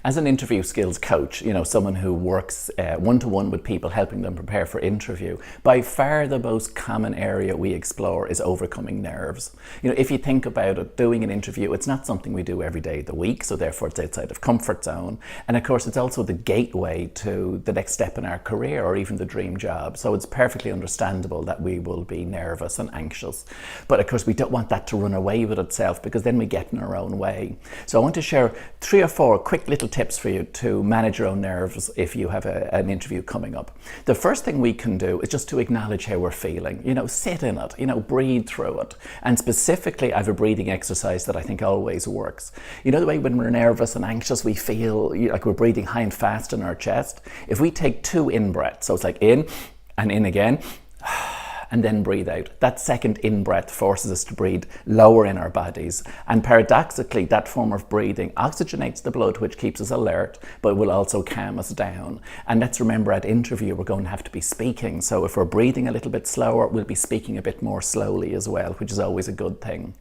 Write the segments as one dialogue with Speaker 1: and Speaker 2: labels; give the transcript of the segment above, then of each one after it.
Speaker 1: As an interview skills coach, someone who works one-to-one with people, helping them prepare for interview, by far the most common area we explore is overcoming nerves. If you think about it, doing an interview, it's not something we do every day of the week, so therefore it's outside of comfort zone. And of course, it's also the gateway to the next step in our career or even the dream job. So it's perfectly understandable that we will be nervous and anxious. But of course, we don't want that to run away with itself, because then we get in our own way. So I want to share 3 or 4 quick little tips for you to manage your own nerves if you have an interview coming up. The first thing we can do is just to acknowledge how we're feeling. Sit in it, breathe through it. And specifically, I have a breathing exercise that I think always works. The way when we're nervous and anxious, we feel like we're breathing high and fast in our chest. If we take 2 in-breaths, so it's like in and in again, and then breathe out. That second in-breath forces us to breathe lower in our bodies. And paradoxically, that form of breathing oxygenates the blood, which keeps us alert, but will also calm us down. And let's remember, at interview, we're going to have to be speaking. So if we're breathing a little bit slower, we'll be speaking a bit more slowly as well, which is always a good thing.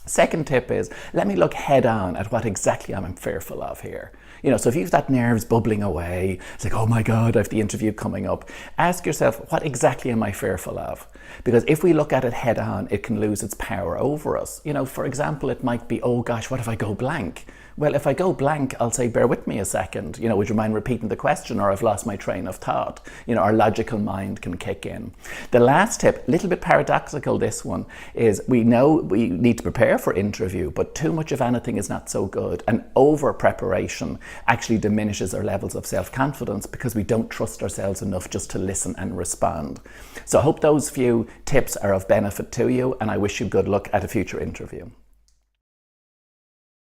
Speaker 1: Second tip is, let me look head on at what exactly I'm fearful of here. So if you've that nerves bubbling away, it's like, oh my God, I have the interview coming up. Ask yourself, what exactly am I fearful of? Because if we look at it head on, it can lose its power over us. For example, it might be, oh gosh, what if I go blank? Well, if I go blank, I'll say, bear with me a second. Would you mind repeating the question? Or I've lost my train of thought. Our logical mind can kick in. The last tip, a little bit paradoxical, this one, is we know we need to prepare for interview, but too much of anything is not so good. And over preparation actually diminishes our levels of self-confidence, because we don't trust ourselves enough just to listen and respond. So I hope those few tips are of benefit to you, and I wish you good luck at a future interview.